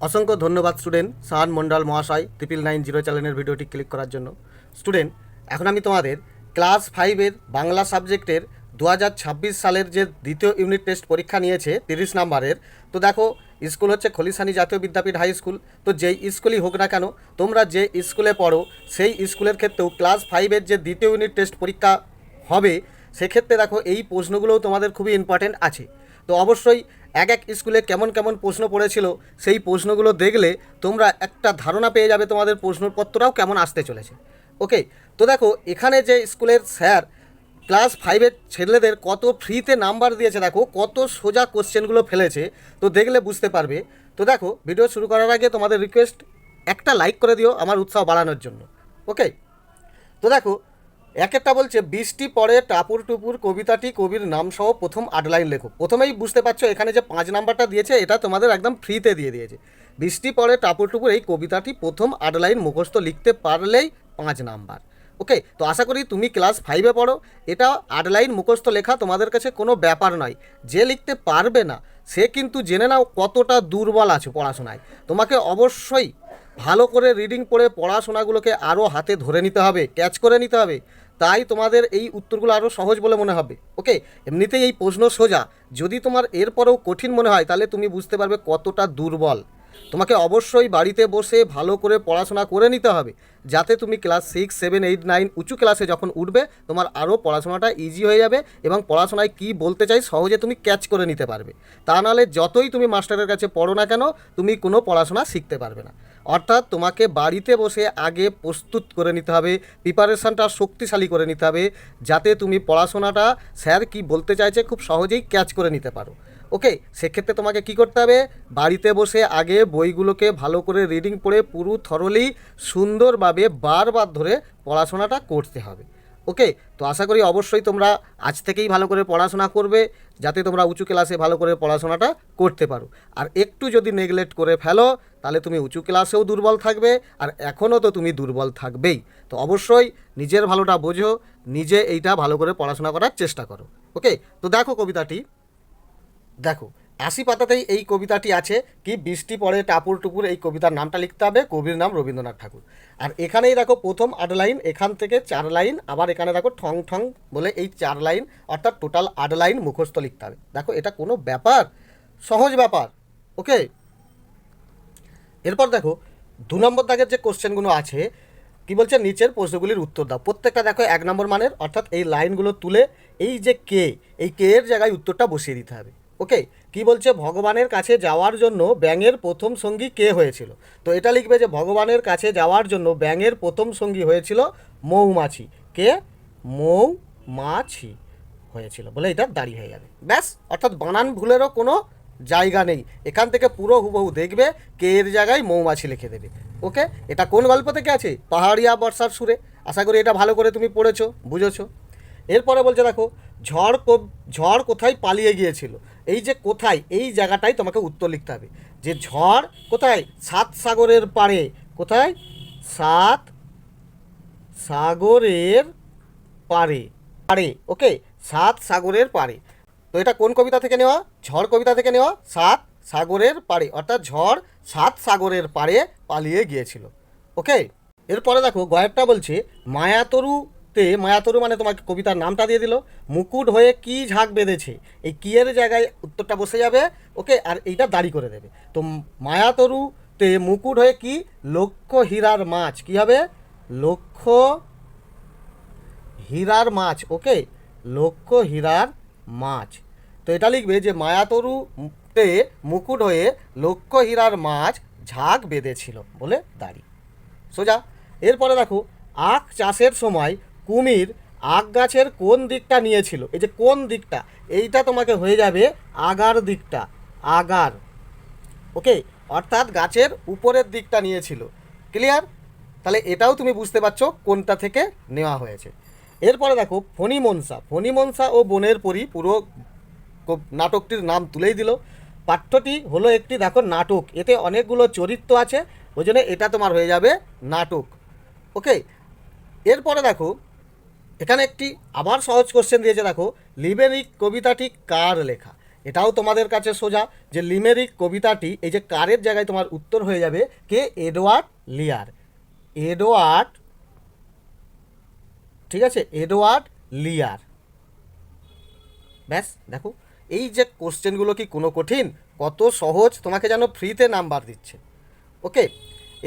অসংখ্য ধন্যবাদ স্টুডেন্ট সাহান মন্ডল মহাশয় 990 চ্যানেলের ভিডিওটি ক্লিক করার জন্য। স্টুডেন্ট, এখন আমি তোমাদের ক্লাস 5-এর বাংলা সাবজেক্টের 2026 সালের যে দ্বিতীয় ইউনিট টেস্ট পরীক্ষা নিয়েছে 30 নাম্বারের। তো দেখো, স্কুল হচ্ছে খলিশানি জাতীয় বিদ্যাপীঠ হাই স্কুল। তো যেই স্কুলই হোক না কেন, তোমরা যে স্কুলে পড়ো সেই স্কুলের ক্ষেত্রেও ক্লাস 5-এর যে দ্বিতীয় ইউনিট টেস্ট পরীক্ষা হবে, সেক্ষেত্রে দেখো এই প্রশ্নগুলোও তোমাদের খুবই ইম্পর্টেন্ট আছে। তো অবশ্যই এক এক স্কুলে কেমন কেমন প্রশ্ন পড়েছিল সেই প্রশ্নগুলো দেখলে তোমরা একটা ধারণা পেয়ে যাবে তোমাদের প্রশ্নপত্রটাও কেমন আসতে চলেছে। ওকে, তো দেখো এখানে যে স্কুলের স্যার ক্লাস 5-এর ছেলেদের কত ফ্রিতে নাম্বার দিয়েছে, দেখো কত সোজা কোশ্চেনগুলো ফেলেছে, তো দেখলে বুঝতে পারবে। তো দেখো, ভিডিও শুরু করার আগে তোমাদের রিকোয়েস্ট, একটা লাইক করে দিও আমার উৎসাহ বাড়ানোর জন্য। ওকে, তো দেখো এক একটা বলছে, বৃষ্টি পড়ে টাপুর টুপুর কবিতাটি কবির নামসহ প্রথম 8 লাইন লেখো। প্রথমেই বুঝতে পারছো এখানে যে 5 নাম্বারটা দিয়েছে এটা তোমাদের একদম ফ্রিতে দিয়ে দিয়েছে। বৃষ্টি পড়ে টাপুর টুপুর এই কবিতাটি প্রথম 8 লাইন মুখস্থ লিখতে পারলেই 5 নাম্বার। ওকে, তো আশা করি তুমি ক্লাস 5-এ পড়ো, এটা 8 লাইন মুখস্থ লেখা তোমাদের কাছে কোনো ব্যাপার নয়। যে লিখতে পারবে না সে কিন্তু জেনে নাও কতটা দুর্বল আছো পড়াশোনায়। তোমাকে অবশ্যই ভালো করে রিডিং পড়ে পড়াশোনাগুলোকে আরও হাতে ধরে নিতে হবে, ক্যাচ করে নিতে হবে। তাই তোমাদের এই উত্তরগুলো আরও সহজ বলে মনে হবে। ওকে, এমনিতেই এই প্রশ্ন সোজা, যদি তোমার এরপরেও কঠিন মনে হয় তাহলে তুমি বুঝতে পারবে কতটা দুর্বল। তোমাকে অবশ্যই বাড়িতে বসে ভালো করে পড়াশোনা করে নিতে হবে, যাতে তুমি ক্লাস 6, 7, 8, 9 উঁচু ক্লাসে যখন উঠবে তোমার আরও পড়াশোনাটা ইজি হয়ে যাবে এবং পড়াশোনায় কী বলতে চাই সহজে তুমি ক্যাচ করে নিতে পারবে। তা নাহলে যতই তুমি মাস্টারের কাছে পড়ো না কেন, তুমি কোনো পড়াশোনা শিখতে পারবে না। অর্থাৎ তোমাকে বাড়িতে বসে আগে প্রস্তুত করে নিতে হবে, প্রিপারেশানটা শক্তিশালী করে নিতে হবে, যাতে তুমি পড়াশোনাটা স্যার কি বলতে চাইছে খুব সহজেই ক্যাচ করে নিতে পারো। ওকে, সেক্ষেত্রে তোমাকে কি করতে হবে, বাড়িতে বসে আগে বইগুলোকে ভালো করে রিডিং পড়ে পুরো থরলি সুন্দরভাবে বারবার ধরে পড়াশোনাটা করতে হবে। ওকে, তো আশা করি অবশ্যই তোমরা আজ থেকেই ভালো করে পড়াশোনা করবে, যাতে তোমরা উঁচু ক্লাসে ভালো করে পড়াশোনাটা করতে পারো। আর একটু যদি নেগলেক্ট করে ফেলো তাহলে তুমি উঁচু ক্লাসেও দুর্বল থাকবে, আর এখনও তো তুমি দুর্বল থাকবেই। তো অবশ্যই নিজের ভালোটা বোঝো, নিজে এইটা ভালো করে পড়াশোনা করার চেষ্টা করো। ওকে, তো দেখো কবিতাটি, দেখো 80 পাতাতেই এই কবিতাটি আছে। কি বৃষ্টি পড়ে টাপুর টুপুর, এই কবিতার নামটা লিখতে হবে, কবির নাম রবীন্দ্রনাথ ঠাকুর। আর এখানেই দেখো প্রথম 8 লাইন, এখান থেকে 4 লাইন, আবার এখানে দেখো ঠং ঠং বলে এই 4 লাইন, অর্থাৎ টোটাল 8 লাইন মুখস্থ লিখতে হবে। দেখো এটা কোনো ব্যাপার, সহজ ব্যাপার। ওকে, এরপর দেখো 2 নম্বর দাগের যে কোশ্চেনগুলো আছে, কি বলছে, নিচের প্রশ্নগুলির উত্তর দাও। প্রত্যেকটা দেখো 1 নম্বর মানের, অর্থাৎ এই লাইনগুলো তুলে এই যে কে, এই কে এর জায়গায় উত্তরটা বসিয়ে দিতে হবে। ওকে, কি বলছে, ভগবানের কাছে যাওয়ার জন্য ব্যাঙের প্রথম সঙ্গী কে হয়েছিল। তো এটা লিখবে যে ভগবানের কাছে যাওয়ার জন্য ব্যাঙের প্রথম সঙ্গী হয়েছিল মৌমাছি। কে? মৌমাছি হয়েছিল বলে এটা দাঁড়িয়ে হয়ে যাবে। ব্যাস, অর্থাৎ বানান ভুলেরও কোনো জায়গা নেই, এখান থেকে পুরো হুবহু দেখবে কে এর জায়গায় মৌমাছি লিখে দেবে। ওকে, এটা কোন গল্প থেকে আছে? পাহাড়িয়া বর্ষার সুরে। আশা করি এটা ভালো করে তুমি পড়েছো, বুঝেছো। এরপরে বলছে দেখো, ঝড় কোথায় পালিয়ে গিয়েছিল। এই যে কোথায়, এই জায়গাটাই তোমাকে উত্তর লিখতে হবে, যে ঝড় কোথায়? 7 সাগরের পাড়ে। কোথায়? 7 সাগরের পাড়ে, পাড়ে। ওকে, 7 সাগরের পাড়ে। তো এটা কোন কবিতা থেকে নেওয়া? ঝড় কবিতা থেকে নেওয়া। 7 সাগরের পাড়ে, অর্থাৎ ঝড় 7 সাগরের পাড়ে পালিয়ে গিয়েছিল। ওকে, এরপরে দেখো গয়েরটা বলছে, মায়াতরুতে, মায়াতরু মানে তোমাকে কবিতার নামটা দিয়ে দিল, মুকুট হয়ে কি ঝাঁক বেঁধেছে। এই কি এর জায়গায় উত্তরটা বসে যাবে। ওকে, আর এইটা দাড়ি করে দেবে। তো মায়াতরুতে মুকুট হয়ে কি? লক্ষ হীরার মাছ। কি হবে? লক্ষ হীরার মাছ। ওকে, লক্ষ হীরার মাছ। তো এটা লিখবে যে মায়াতরুতে মুকুট হয়ে লক্ষ হীরার মাছ ঝাঁক বেঁধেছিল বলে দাড়ি, সোজা। এরপরে দেখো, আখ চাষের সময় কুমির আখ গাছের কোন দিকটা নিয়েছিল। এই যে কোন দিকটা, এইটা তোমাকে হয়ে যাবে আগার দিকটা, আগার। ওকে, অর্থাৎ গাছের উপরের দিকটা নিয়েছিল। ক্লিয়ার? তাহলে এটাও তুমি বুঝতে পারছো কোনটা থেকে নেওয়া হয়েছে। এরপরে দেখো, ফণিমনসা ও বনের পরী, পুরো নাটকটির নাম তুলেই দিল। পাঠ্যটি হলো একটি দেখো নাটক, এতে অনেকগুলো চরিত্র আছে, ওই জন্য এটা তোমার হয়ে যাবে নাটক। ওকে, এরপরে দেখো এখানে একটি আবার সহজ কোশ্চেন দিয়েছে, দেখো লিবেনিক কবিতাটি কার লেখা। এটাও তোমাদের কাছে সোজা যে লিমেরিক কবিতাটি, এই যে কারের জায়গায় তোমার উত্তর হয়ে যাবে কে, এডওয়ার্ড লিয়ার। এডওয়ার্ড, ঠিক আছে, এডওয়ার্ড লিয়ার। ব্যাস দেখো, এই যে কোশ্চেনগুলো কি কোনো কঠিন? কত সহজ, তোমাকে যেন ফ্রিতে নাম্বার দিচ্ছে। ওকে,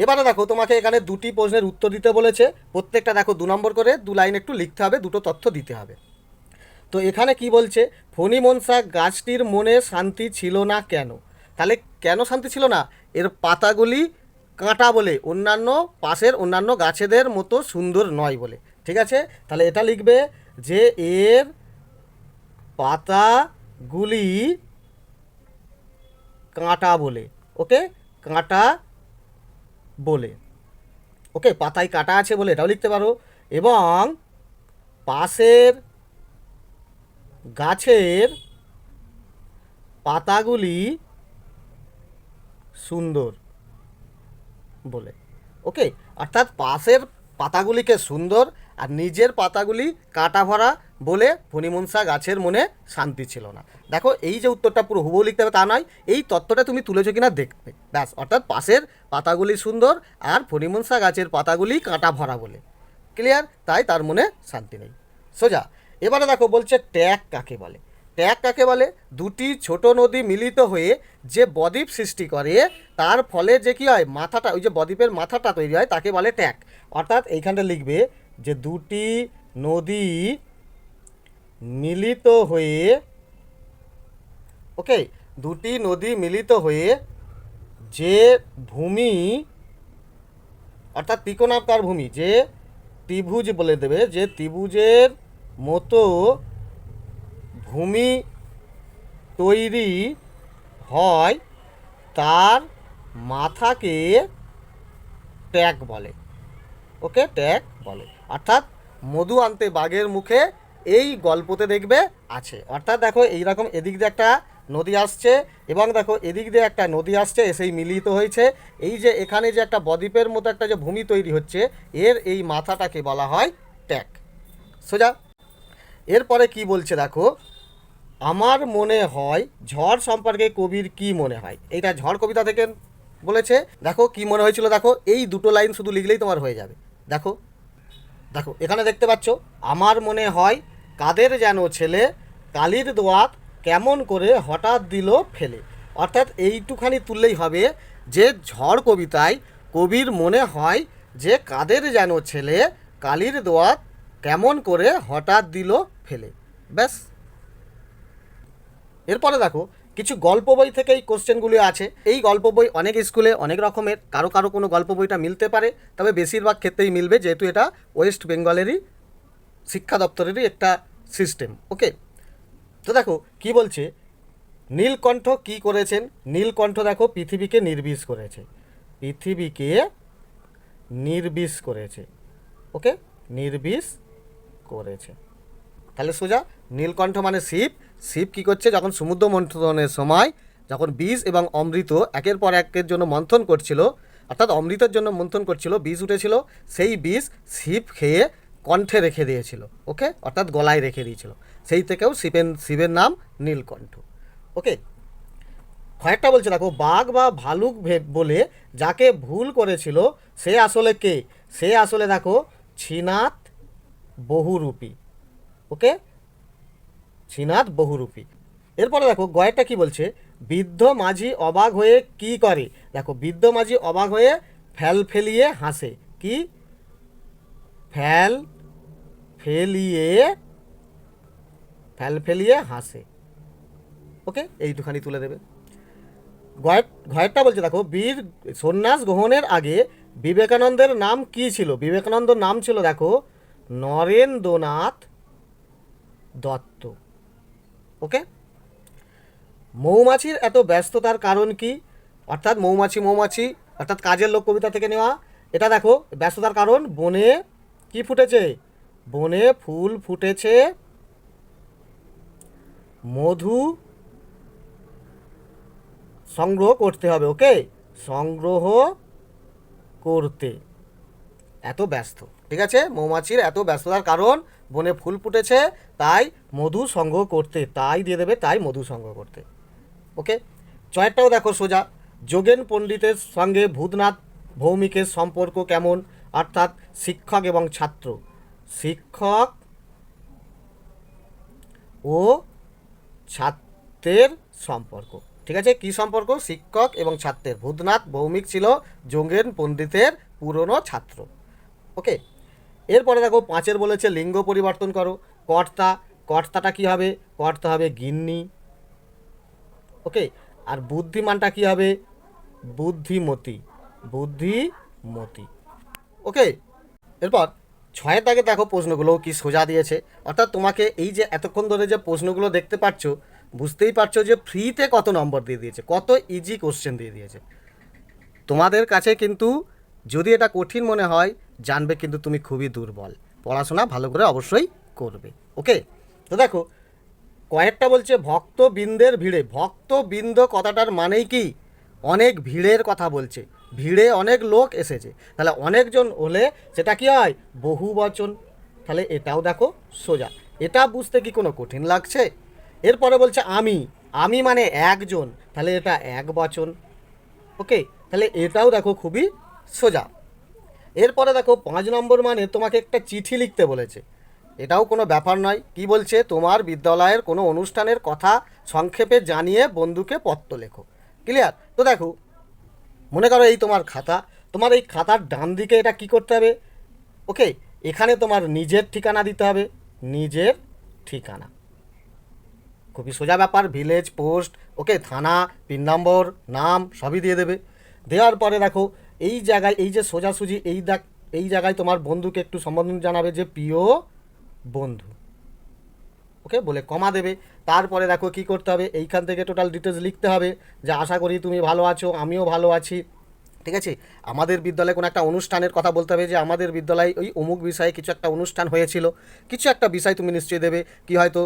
এবারে দেখো তোমাকে এখানে দুটি প্রশ্নের উত্তর দিতে বলেছে, প্রত্যেকটা দেখো 2 নম্বর করে 2 লাইন একটু লিখতে হবে, দুটো তথ্য দিতে হবে। তো এখানে কি বলছে, ফণিমনসা গাছটির মনে শান্তি ছিল না কেন? তাহলে কেন শান্তি ছিল না? এর পাতাগুলি কাঁটা বলে, অন্যান্য পাশের অন্যান্য গাছেদের মতো সুন্দর নয় বলে। ঠিক আছে, তাহলে এটা লিখবে যে এর পাতাগুলি কাঁটা বলে। ওকে, কাঁটা বলে। ওকে, পাতায় কাঁটা আছে বলে এটাও লিখতে পারো। এবং পাশের গাছের পাতাগুলি সুন্দর বলে। ওকে, অর্থাৎ পাশের পাতাগুলিকে সুন্দর আর নিজের পাতাগুলি কাঁটা ভরা বলে ফণিমনসা গাছের মনে শান্তি ছিল না। দেখো, এই যে উত্তরটা পুরো হুবহু লিখতে হবে তা নয়, এই তত্ত্বটা তুমি তুলেছো কিনা দেখবে, ব্যাস। অর্থাৎ পাশের পাতাগুলি সুন্দর আর ফণিমনসা গাছের পাতাগুলি কাঁটা ভরা বলে। ক্লিয়ার? তাই তার মনে শান্তি নেই, সোজা। এবারে দেখো বলছে ট্যাগ কাকে বলে। ট্যাগ কাকে বলে? দুটি ছোট নদী মিলিত হয়ে যে বদ্বীপ সৃষ্টি করে, তার ফলে যে কী হয়, মাথাটা, ওই যে বদ্বীপের মাথাটা তৈরি হয়, তাকে বলে ট্যাগ। অর্থাৎ এইখানটা লিখবে যে দুটি নদী মিলিত হয়ে, ওকে, দুটি নদী মিলিত হয়ে যে ভূমি, অর্থাৎ ত্রিকোণাকার ভূমি, যে ত্রিভুজ বলে দেবে, যে ত্রিভুজের মতো ভূমি তৈরি হয়, তার মাথাকে ট্যাগ বলে। ওকে, ট্যাগ বলে। অর্থাৎ মধু আনতে বাঘের মুখে, এই গল্পতে দেখবে আছে। অর্থাৎ দেখো এইরকম এদিক দিয়ে একটা নদী আসছে এবং দেখো এদিক দিয়ে একটা নদী আসছে, এসেই মিলিত হয়েছে। এই যে এখানে যে একটা বদ্বীপের মতো একটা যে ভূমি তৈরি হচ্ছে, এর এই মাথাটাকে বলা হয় ট্যাগ। সোজা। এরপরে কি বলছে দেখো, আমার মনে হয় ঝড় সম্পর্কে কবির কি মনে হয়। এইটা ঝড় কবিতা থেকে বলেছে। দেখো কি মনে হয়েছিল, দেখো এই দুটো লাইন শুধু লিখলেই তোমার হয়ে যাবে। দেখো দেখো এখানে দেখতে পাচ্ছ, আমার মনে হয় কাদের যেন ছেলে কালির দোয়াত কেমন করে হঠাৎ দিল ফেলে। অর্থাৎ এইটুখানি তুললেই হবে যে ঝড় কবিতায় কবির মনে হয় যে কাদের যেন ছেলে কালির দোয়াত কেমন করে হঠাৎ দিল ফেলে। ব্যাস। এরপরে দেখো কিছু গল্প বই থেকে এই কোশ্চেনগুলি আছে। এই গল্প বই অনেক স্কুলে অনেক রকমের, কারো কারো কোনো গল্প বইটা মিলতে পারে, তবে বেশিরভাগ ক্ষেত্রেই মিলবে, যেহেতু এটা ওয়েস্ট বেঙ্গলেরই শিক্ষা দপ্তরেরই একটা সিস্টেম। ওকে, তো দেখো কি বলছে, নীলকণ্ঠ কি করেছেন। নীলকণ্ঠ দেখো পৃথিবীকে নির্বিষ করেছে, পৃথিবীকে নির্বিষ করেছে। ওকে, নির্বিষ করেছে। তাহলে সোজা, নীলকণ্ঠ মানে শিব। শিব কী করছে, যখন সমুদ্র মন্থনের সময় যখন বিষ এবং অমৃত একের পর একের জন্য মন্থন করছিল, অর্থাৎ অমৃতের জন্য মন্থন করছিল, বিষ উঠেছিল, সেই বিষ শিব খেয়ে কণ্ঠে রেখে দিয়েছিল। ওকে, অর্থাৎ গলায় রেখে দিয়েছিল, সেই থেকেও শিবের নাম নীলকণ্ঠ। ওকে, কয়েকটা বলছে দেখো, বাঘ বা ভালুক বলে যাকে ভুল করেছিল সে আসলে কে। সে আসলে দেখো ছিনাত বহুরূপী। ওকে, ছিনাত বহুরূপী। এরপরে দেখো গয়েরটা কি বলছে, বৃদ্ধ মাঝি অবাক হয়ে কি করে। দেখো বৃদ্ধ মাঝি অবাক হয়ে ফেল ফেলিয়ে হাসে। কি? ফেল ফেলিয়ে হাসে। ওকে, এইটুখানি তুলে দেবে। ঘয়েরটা বলছে দেখো, বীর সন্ন্যাস গ্রহণের আগে বিবেকানন্দের নাম কি ছিল। বিবেকানন্দর নাম ছিল দেখো নরেন্দ্রনাথ দত্ত। ওকে, মৌমাছির এত ব্যস্ততার কারণ কি। অর্থাৎ মৌমাছি অর্থাৎ কাজের লোক কবিতা থেকে নেওয়া। এটা দেখো ব্যস্ততার কারণ, বনে কি ফুটেছে, বনে ফুল ফুটেছে, মধু সংগ্রহ করতে হবে। ওকে, সংগ্রহ করতে এত ব্যস্ত। ঠিক আছে, মৌমাছির এত ব্যস্ততার কারণ বনে ফুল ফুটেছে তাই মধু সংগ্রহ করতে, তাই দিয়ে দেবে, তাই মধু সংগ্রহ করতে। ওকে, ছয়টাও দেখো সোজা। যোগেন পণ্ডিতের সঙ্গে ভূতনাথ ভৌমিকের সম্পর্ক কেমন? অর্থাৎ শিক্ষক এবং ছাত্র, শিক্ষক ও ছাত্রের সম্পর্ক। ঠিক আছে, কি সম্পর্ক? শিক্ষক এবং ছাত্রের। ভূতনাথ ভৌমিক ছিল যোগেন পণ্ডিতের পুরনো ছাত্র। ওকে, এরপরে দেখো 5 বলেছে লিঙ্গ পরিবর্তন করো। কর্তা, কর্তাটা কি হবে? কর্তা হবে গিন্নি। ওকে, আর বুদ্ধিমানটা কি হবে? বুদ্ধিমতী, বুদ্ধিমতী। ওকে, এরপর 6 দাগে দেখো প্রশ্নগুলো কি সোজা দিয়েছে। অর্থাৎ তোমাকে এই যে এতক্ষণ ধরে যে প্রশ্নগুলো দেখতে পাচ্ছ, বুঝতেই পারছো যে ফ্রিতে কত নম্বর দিয়ে দিয়েছে, কত ইজি কোশ্চেন দিয়ে দিয়েছে। তোমাদের কাছে কিন্তু যদি এটা কঠিন মনে হয়, জানবে কিন্তু তুমি খুবই দুর্বল, পড়াশোনা ভালো করে অবশ্যই করবে। ওকে, তো দেখো কয়েকটা বলছে ভক্তবৃন্দের ভিড়ে। ভক্তবৃন্দ কথাটার মানেই কি? অনেক ভিড়ের কথা বলছে, ভিড়ে অনেক লোক এসেছে, তাহলে অনেকজন হলে সেটা কি হয়? বহু বচন। তাহলে এটাও দেখো সোজা, এটা বুঝতে কি কোনো কঠিন লাগছে? এরপরে বলছে আমি, আমি মানে একজন, তাহলে এটা এক বচন। ওকে, তাহলে এটাও দেখো খুবই সোজা। এরপরে দেখো 5 নম্বর মানে তোমাকে একটা চিঠি লিখতে বলেছে। এটাও কোনো ব্যাপার নয়। কি বলছে? তোমার বিদ্যালয়ের কোনো অনুষ্ঠানের কথা সংক্ষেপে জানিয়ে বন্ধুকে পত্র লেখো। ক্লিয়ার? তো দেখো, মনে করো এই তোমার খাতা, তোমার এই খাতার ডান দিকে এটা কি করতে হবে? ওকে, এখানে তোমার নিজের ঠিকানা দিতে হবে, নিজের ঠিকানা। খুবই সোজা ব্যাপার, ভিলেজ, পোস্ট, ওকে, থানা, পিন নম্বর, নাম সবই দিয়ে দেবে। দেওয়ার পরে দেখো এই জায়গায়, এই যে সোজাসুজি এই জায়গায় তোমার বন্ধুকে একটু সম্বোধন জানাবে যে প্রিয় বন্ধু, ওকে বলে কমা দেবে। তারপরে দেখো কি করতে হবে, এইখান থেকে টোটাল ডিটেলস লিখতে হবে যে আশা করি তুমি ভালো আছো, আমিও ভালো আছি। ঠিক আছে, আমাদের বিদ্যালয়ে কোনো একটা অনুষ্ঠানের কথা বলতে হবে যে আমাদের বিদ্যালয়ে ওই অমুক বিষয়ে কিছু একটা অনুষ্ঠান হয়েছিল, কিছু একটা বিষয় তুমি নিশ্চয়ই দেবে। কি হয়তো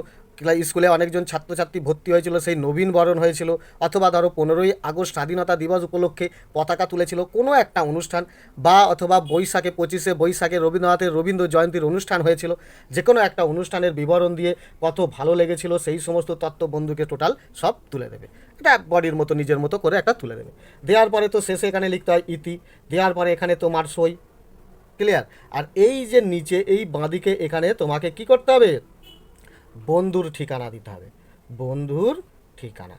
স্কুলে অনেকজন ছাত্রছাত্রী ভর্তি হয়েছিল, সেই নবীনবরণ হয়েছিল, অথবা ধরো 15ই আগস্ট স্বাধীনতা দিবস উপলক্ষে পতাকা তুলেছিল, কোনো একটা অনুষ্ঠান, বা অথবা বৈশাখে 25শে বৈশাখে রবীন্দ্রনাথের রবীন্দ্র জয়ন্তীর অনুষ্ঠান হয়েছিল, যে কোনো একটা অনুষ্ঠানের বিবরণ দিয়ে কত ভালো লেগেছিল সেই সমস্ত তত্ত্ব বন্ধুকে টোটাল সব তুলে দেবে। এটা বডির মতো নিজের মতো করে একটা তুলে দেবে। দেওয়ার পরে তো শেষে এখানে লিখতে হয় ইতি, দেওয়ার পরে এখানে তোমার সই। ক্লিয়ার? আর এই যে নিচে এই বাঁদিকে এখানে তোমাকে কি করতে হবে? বন্ধুর ঠিকানা দিতে হবে, বন্ধুর ঠিকানা।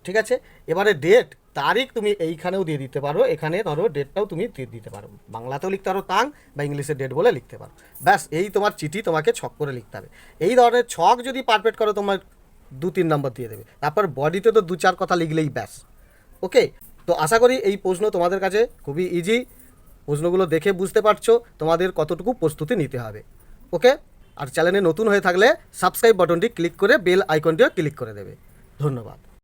ঠিক আছে, এবারে ডেট তারিখ তুমি এইখানেও দিয়ে দিতে পারো, এখানে ধরো ডেটটাও তুমি দিয়ে দিতে পারো, বাংলাতেও লিখতে পারো তাং, বা ইংলিশে ডেট বলে লিখতে পারো। ব্যাস, এই তোমার চিঠি তোমাকে ছক করে লিখতে হবে। এই ধরনের ছক যদি পারফেক্ট করো, তোমার 2-3 নম্বর দিয়ে দেবে। তারপর বডিতে তো 2-4 কথা লিখলেই ব্যাস। ওকে, তো আশা করি এই প্রশ্ন তোমাদের কাছে খুবই ইজি। প্রশ্নগুলো দেখে বুঝতে পারছো তোমাদের কতটুকু প্রস্তুতি নিতে হবে। ওকে, আর চ্যানেলে নতুন হয়ে থাকলে সাবস্ক্রাইব বাটনটি ক্লিক করে বেল আইকনটিও ক্লিক করে দেবে। ধন্যবাদ।